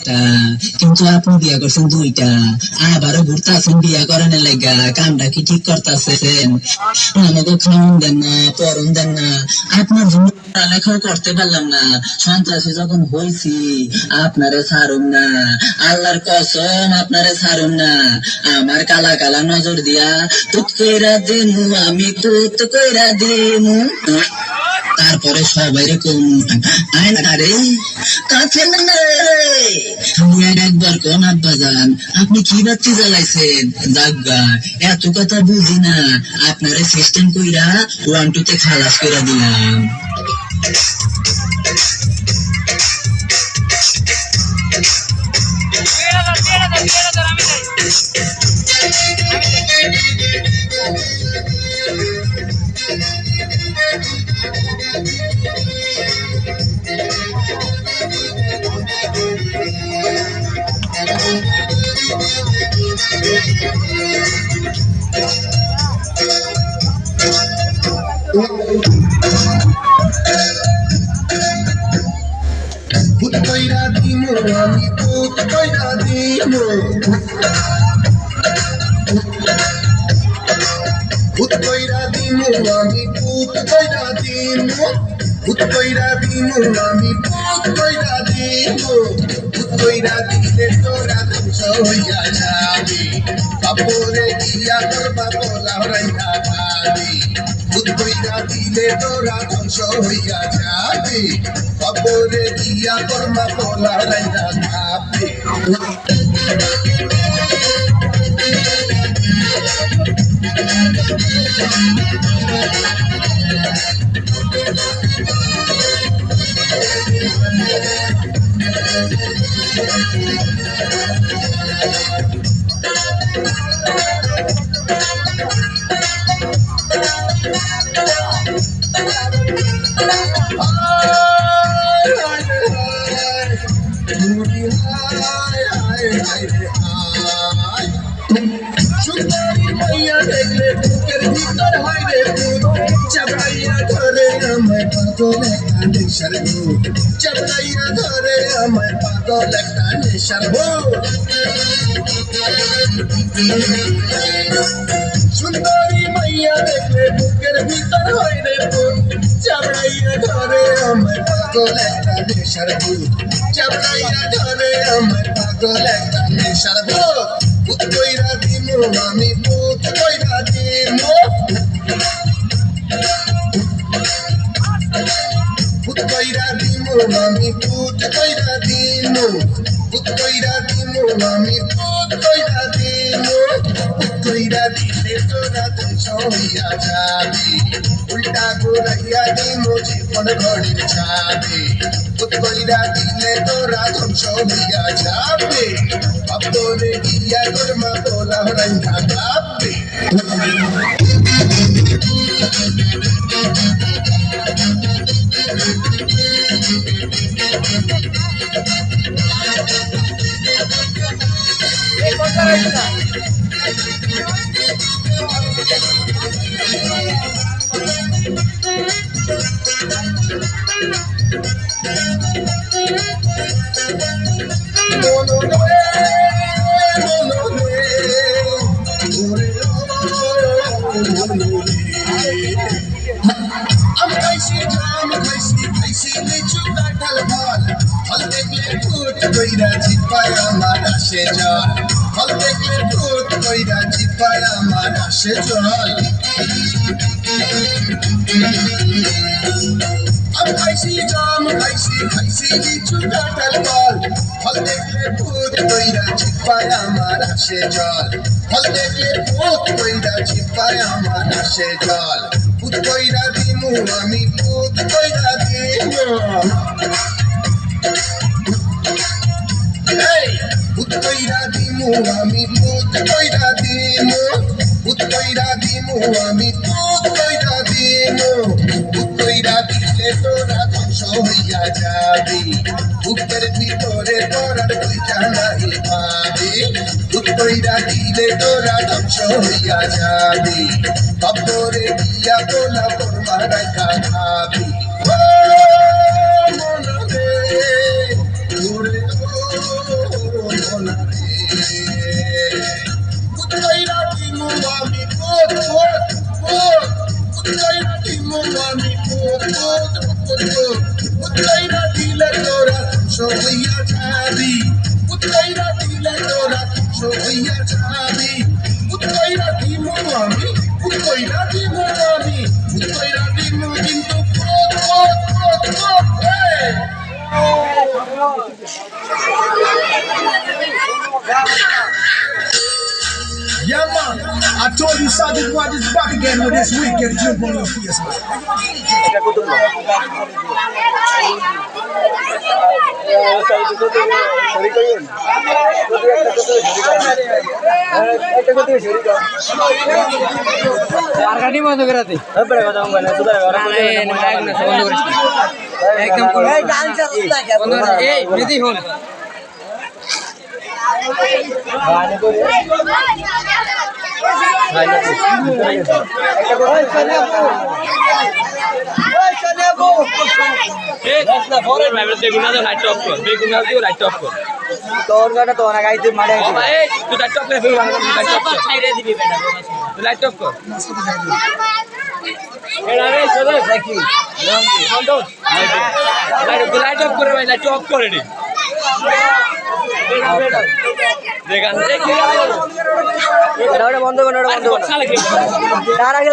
একটা, কিন্তু আপনি বিয়া করছেন দুইটা, আবারও ঘুরতেছেন বিয়া করানোর লাগা। কামটা কি ঠিক করতেছেন? আমাকে খাওয়ান দেন না, পরন দেন না, আপনার জন্য পড়ালেখাও করতে পারলাম না। সন্ত্রাসী যখন হয়েছি আপনারে ছাড়ুম না, আল্লাহর কসম আপনারে ছাড়ুম না। আমার কালা কালা নজর দিয়া তুত কইরা দিমু, আমি তুত কইরা দিমু। তারপরে সবাই কম আরে কাছে না রে, তুমি একবার কোন আব্বা যান, আপনি কি বাচ্চি জ্বালাইছেন? দাগ্গা এত কথা বুঝি না, আপনারে সিস্টেম কইরা 1 2 তে খালাস কইরা দিলাম। ভূত কইরা দিমু আমি, ভূত কইরা দিমু, ভূত কইরা দিমু আমি, ভূত কইরা দিমু, ভূত কইরা দিমু আমি, ভূত কইরা দিমু। ভূত কইরা দিলে তোরা ধ্বংস হইয়া যাবি, বাপরে গিয়া করবা পোলা রাইয়া খাবি। ভূত কইরা দিলে তোরা ধ্বংস হইয়া যাবি, বাপরে গিয়া করবা পোলা রাইয়া খাবি। সুন্দরী মাইয়া দেখলে বুকের ভিতর হয় রে ভূত, চাপড়াইয়া ধরে আমায় পাগল একটা নেশার ভূত, চাপড়াইয়া ধরে আমায় পাগল একটা নেশার ভূত। সুন্দরী মাইয়া দেখলে বুকের ভিতর হয় রে ভূত, চাপড়াইয়া ধরে আমায় পাগল একটা নেশার ভূত, চাপড়াইয়া ধরে আমায় পাগল একটা নেশার ভূত। ভূত কইরা দিমু আমি, ভূত কইরা দিমু, ভূত কইরা দিমু আমি, ভূত কইরা দিমু, ভূত কইরা দিমু আমি, ভূত কইরা দিমু। ভূত কইরা দিলে তোরা ধ্বংস হইয়া যাবি, উল্টা ঘুরাইয়া দিমু জীবন ঘড়ির ছাবি। ভূত কইরা দিলে তোরা ধ্বংস হইয়া যাবি, বাপরে গিয়া করমা পোলা রাইয়া খাবি। আমি খাইছি জাম, খাইছি লিচু কাঁঠাল ফল, ফল দেখলে ভূত কইরা জিপায় আমার আসে জল, ফল দেখলে ভূত কইরা জিপায় আমার আসে জল। আমি খাইছি জাম, খাইছি লিচু কাঁঠাল ফল, ফল দেখলে ভূত কইরা জিপায় আমার আসে জল, ফল দেখলে ভূত কইরা জিপায় আমার আসে জল। ভূত কইরা দিমু আমি, ভূত কইরা দিমু, ভূত কইরা দিমু আমি, ভূত কইরা দিমু, ভূত কইরা দিমু আমি, ভূত কইরা দিমু। ভূত কইরা দিলে তোরা ধ্বংস হইয়া যাবি, বুকের ভিতরে তোরার কইরা নাই পাবি। ভূত কইরা দিলে তোরা ধ্বংস হইয়া যাবি, বাপরে গিয়া পোলা করবা রাইখা খাবি। ও মনরে ওরে ও না রে উত্তইরা দিমু আমি কোত কোত কোত উত্তইরা দিমু আমি কোত কোত কোত উত্তইরা দিলে তোরা সইয়া যাবি উত্তইরা দিলে তোরা সইয়া যাবি উত্তইরা দিমু আমি উত্তইরা দিমু আমি উত্তইরা দিমু কিন্তু কোত কোত কোত কোত Yeah, man. I told you Sergeant Watch is back again with this weekend drip on your face, man. Marketing বন্ধ করে দে এবারে কথা বল না সুদা না মাইক না বন্ধ করিস একদম এই গান বন্ধ এই মেদি হল গান করে তোর গাটা তো না গাইতে মারে তুই লাইট অফ করে ফেল লাইট অফ ছাইরে দিবি বেটা তুই লাইট অফ কর এরা রে চলে দেখি বন্ধ লাইট অফ করে ভাই লাইট অফ করে নি দেখা দেখি এটা বন্ধ কর তার আগে